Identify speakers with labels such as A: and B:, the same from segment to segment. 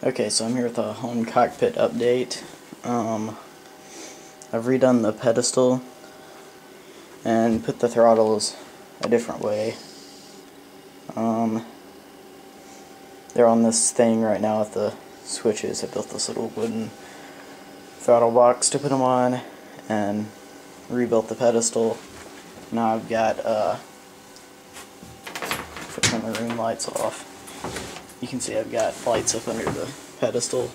A: Okay, so I'm here with a home cockpit update. I've redone the pedestal and put the throttles a different way. They're on this thing right now with the switches. I built this little wooden throttle box to put them on and rebuilt the pedestal. Now I've got if I turn the room lights off, you can see I've got lights up under the pedestal,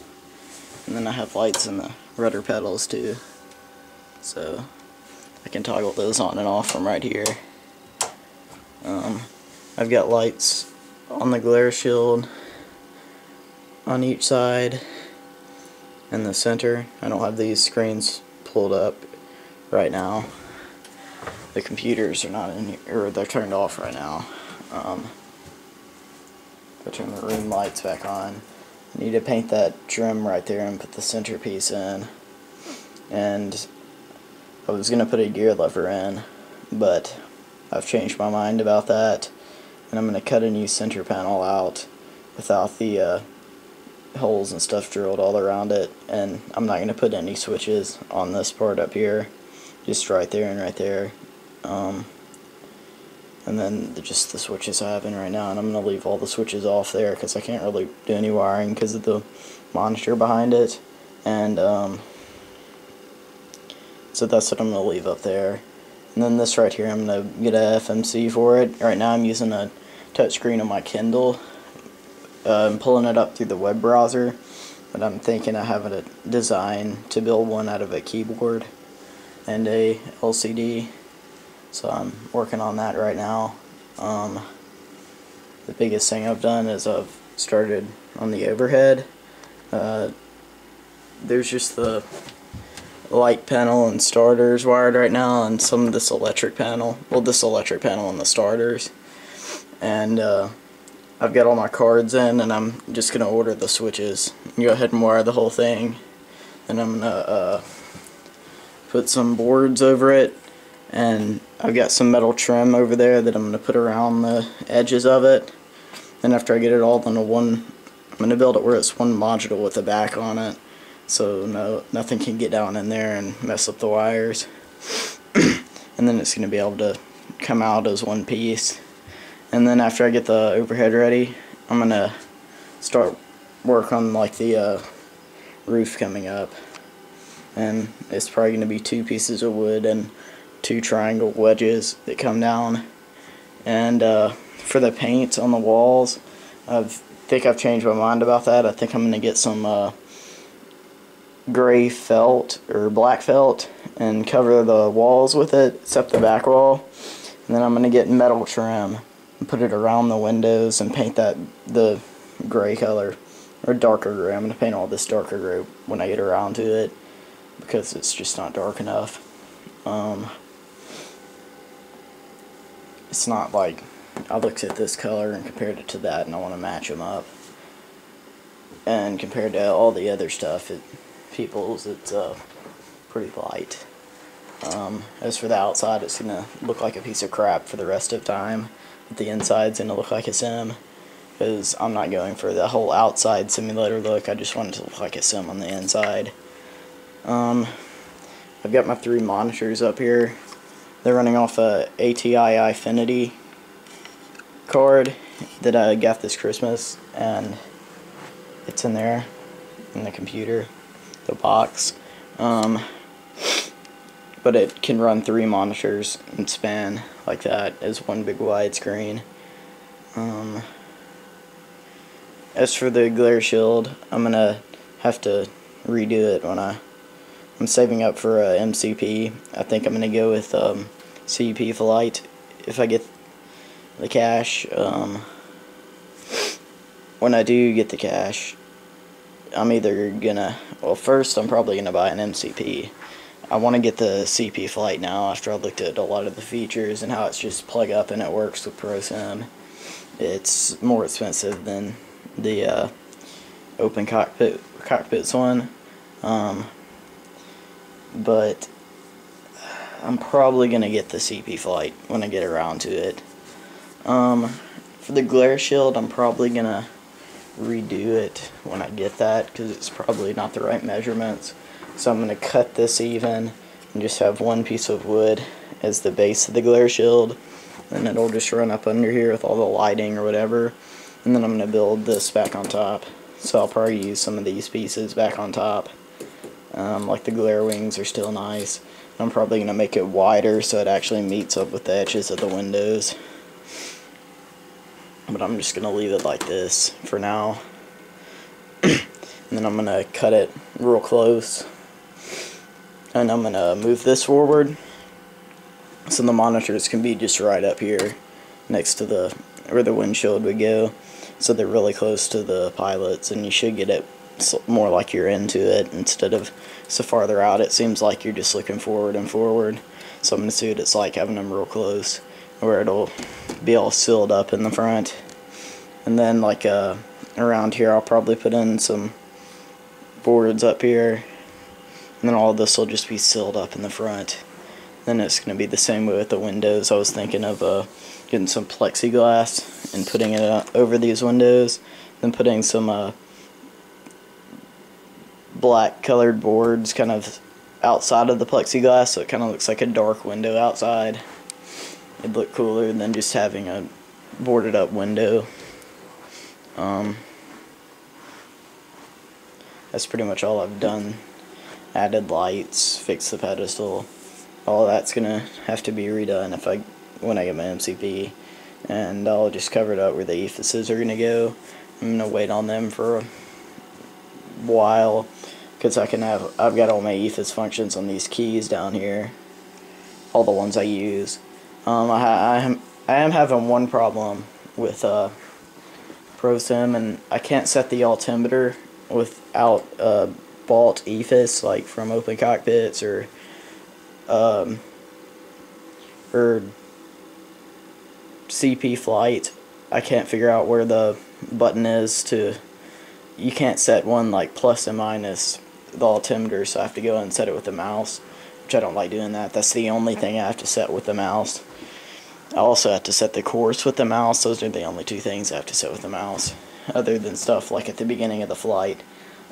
A: and then I have lights in the rudder pedals too, so I can toggle those on and off from right here. I've got lights on the glare shield on each side and the center. I don't have these screens pulled up right now. The computers are not in here, or they're turned off right now. If I turn the room lights back on, I need to paint that trim right there and put the centerpiece in. And I was going to put a gear lever in, but I've changed my mind about that, and I'm going to cut a new center panel out without the holes and stuff drilled all around it, and I'm not going to put any switches on this part up here, just right there and right there. And then just the switches I have in right now, and I'm going to leave all the switches off there because I can't really do any wiring because of the monitor behind it, and so that's what I'm going to leave up there. And then this right here, I'm going to get a FMC for it. Right now I'm using a touchscreen on my Kindle. I'm pulling it up through the web browser, but I'm thinking I have a design to build one out of a keyboard and a LCD. So I'm working on that right now. The biggest thing I've done is I've started on the overhead. There's just the light panel and starters wired right now, and some of this electric panel. Well, this electric panel and the starters. And I've got all my cards in, and I'm just going to order the switches. Go ahead and wire the whole thing. And I'm going to put some boards over it. And I've got some metal trim over there that I'm going to put around the edges of it. And after I get it all into one, I'm going to build it where it's one module with a back on it, so nothing can get down in there and mess up the wires. And then it's going to be able to come out as one piece. And then after I get the overhead ready, I'm going to start work on like the roof coming up. And it's probably going to be 2 pieces of wood and 2 triangle wedges that come down. And for the paint on the walls, I think I've changed my mind about that. I think I'm going to get some gray felt or black felt and cover the walls with it, except the back wall. And then I'm going to get metal trim and put it around the windows and paint that the gray color, or darker gray. I'm going to paint all this darker gray when I get around to it, because it's just not dark enough. It's not like I looked at this color and compared it to that, and I want to match them up. And compared to all the other stuff, people's, it's pretty light. As for the outside, it's going to look like a piece of crap for the rest of time. But the inside's going to look like a sim, because I'm not going for the whole outside simulator look. I just want it to look like a sim on the inside. I've got my 3 monitors up here. They're running off a ATI Infinity card that I got this Christmas, and it's in there in the computer, the box. But it can run 3 monitors and span like that as one big widescreen. As for the glare shield, I'm gonna have to redo it when I'm saving up for a MCP. I think I'm going to go with CP Flight if I get the cash. When I do get the cash, I'm either going to, well, first I'm probably going to buy an MCP. I want to get the CP Flight now after I looked at a lot of the features and how it's just plug up and it works with ProSim. It's more expensive than the Open Cockpits one. But I'm probably going to get the CP Flight when I get around to it. For the glare shield, I'm probably going to redo it when I get that, because it's probably not the right measurements. So I'm going to cut this even and just have one piece of wood as the base of the glare shield, and it'll just run up under here with all the lighting or whatever, and then I'm going to build this back on top. So I'll probably use some of these pieces back on top. Like the glare wings are still nice. I'm probably going to make it wider so it actually meets up with the edges of the windows. But I'm just going to leave it like this for now. And then I'm going to cut it real close. And I'm going to move this forward so the monitors can be just right up here next to where the windshield would go. So they're really close to the pilots, and you should get it more like you're into it instead of so farther out. It seems like you're just looking forward and forward. So I'm going to see what it's like having them real close, where it'll be all sealed up in the front. And then like around here I'll probably put in some boards up here, and then all of this will just be sealed up in the front. Then it's going to be the same way with the windows. I was thinking of getting some plexiglass and putting it over these windows, then putting some black colored boards kind of outside of the plexiglass, so it kind of looks like a dark window outside. It'd look cooler than just having a boarded up window. That's pretty much all I've done. Added lights, fixed the pedestal. All that's gonna have to be redone when I get my MCP, and I'll just cover it up where the ephyses are gonna go. I'm gonna wait on them for a while, because I've got all my ephys functions on these keys down here, all the ones I use. I am having one problem with ProSim, and I can't set the altimeter without bought ephys, like from Open Cockpits or CP Flight. I can't figure out where the button is to. You can't set one like plus and minus the altimeter, so I have to go and set it with the mouse, which I don't like doing that. That's the only thing I have to set with the mouse. I also have to set the course with the mouse. Those are the only two things I have to set with the mouse, other than stuff like at the beginning of the flight.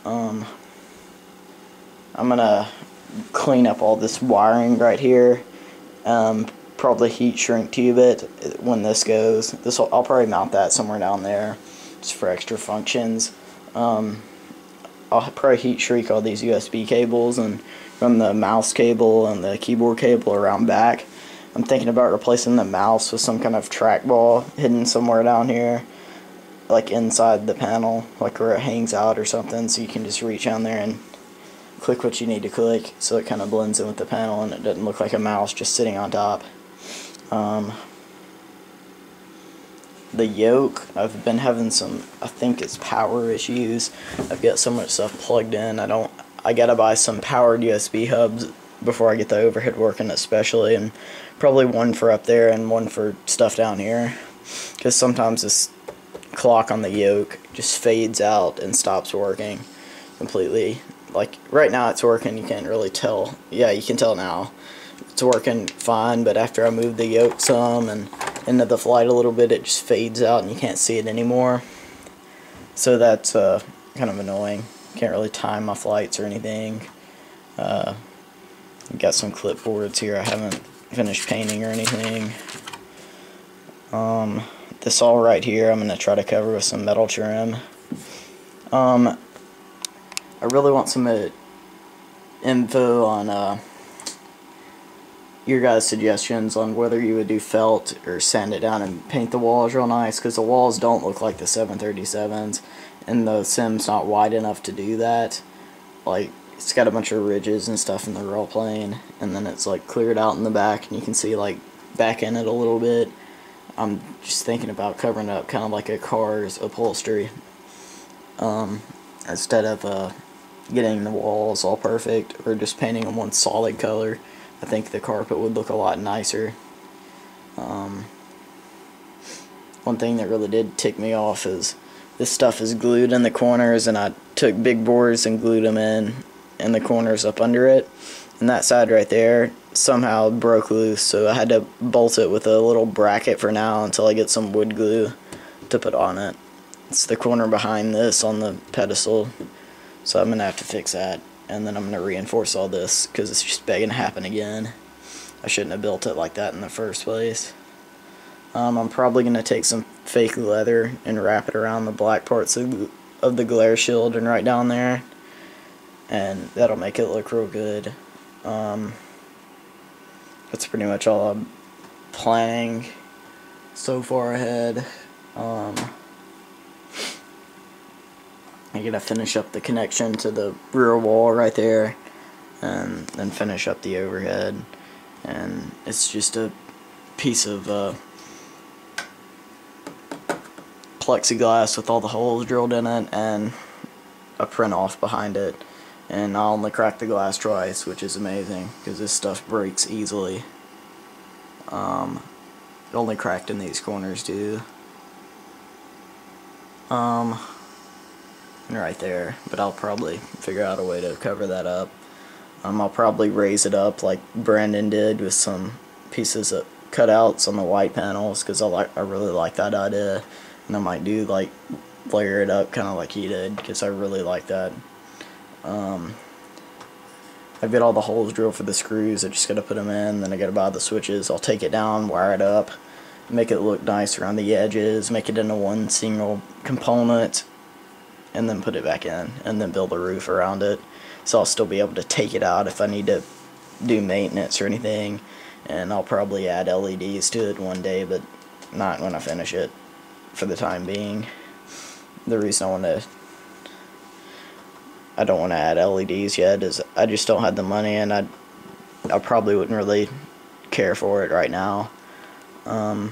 A: I'm gonna clean up all this wiring right here. Probably heat shrink tube it when this goes. I'll probably mount that somewhere down there just for extra functions. I'll probably heat shrink all these USB cables and run the mouse cable and the keyboard cable around back. I'm thinking about replacing the mouse with some kind of trackball hidden somewhere down here, like inside the panel, like where it hangs out or something, so you can just reach down there and click what you need to click, so it kind of blends in with the panel and it doesn't look like a mouse just sitting on top. The yoke, I've been having some, I think it's power issues. I've got so much stuff plugged in. I gotta buy some powered USB hubs before I get the overhead working, especially, and probably one for up there and one for stuff down here, because sometimes this clock on the yoke just fades out and stops working completely. Like right now it's working, you can't really tell. Yeah, you can tell now it's working fine, but after I move the yoke some and into the flight a little bit, it just fades out and you can't see it anymore. So that's kind of annoying. Can't really time my flights or anything. Got some clipboards here I haven't finished painting or anything. This all right here I'm going to try to cover with some metal trim. I really want some info on your guys' suggestions on whether you would do felt or sand it down and paint the walls real nice, because the walls don't look like the 737s, and the sim's not wide enough to do that. Like, it's got a bunch of ridges and stuff in the rail plane, and then it's like cleared out in the back, and you can see like back in it a little bit. I'm just thinking about covering it up kind of like a car's upholstery, instead of getting the walls all perfect or just painting them one solid color. I think the carpet would look a lot nicer. One thing that really did tick me off is this stuff is glued in the corners, and I took big boards and glued them in the corners up under it, and that side right there somehow broke loose, so I had to bolt it with a little bracket for now until I get some wood glue to put on it. It's the corner behind this on the pedestal, so I'm going to have to fix that, and then I'm going to reinforce all this because it's just begging to happen again. I shouldn't have built it like that in the first place. I'm probably going to take some fake leather and wrap it around the black parts of the glare shield and right down there, and that'll make it look real good. That's pretty much all I'm planning so far ahead. I gotta finish up the connection to the rear wall right there, and then finish up the overhead. And it's just a piece of plexiglass with all the holes drilled in it and a print off behind it. And I only cracked the glass twice, which is amazing because this stuff breaks easily. It only cracked in these corners too. Right there, but I'll probably figure out a way to cover that up. I'll probably raise it up like Brandon did with some pieces of cutouts on the white panels because I really like that idea, and I might do like layer it up kind of like he did because I really like that. I've got all the holes drilled for the screws. I just gotta put them in, then I gotta buy the switches. I'll take it down, wire it up, make it look nice around the edges, make it into one single component, and then put it back in, and then build a roof around it. So I'll still be able to take it out if I need to do maintenance or anything, and I'll probably add LEDs to it one day, but not when I finish it for the time being. The reason I don't want to add LEDs yet is I just don't have the money, and I probably wouldn't really care for it right now. I'd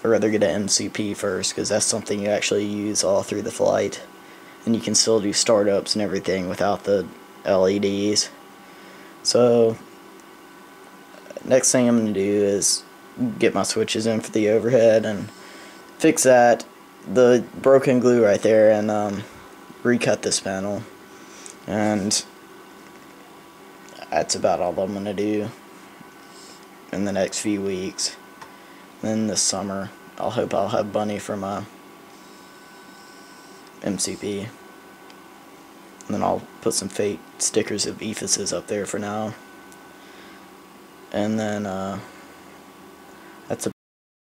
A: rather get an MCP first because that's something you actually use all through the flight. And you can still do startups and everything without the LEDs. So next thing I'm going to do is get my switches in for the overhead and fix the broken glue right there, and recut this panel. And that's about all I'm going to do in the next few weeks. Then this summer I'll hope I'll have Bunny for my MCP, and then I'll put some fake stickers of ephuses up there for now, and then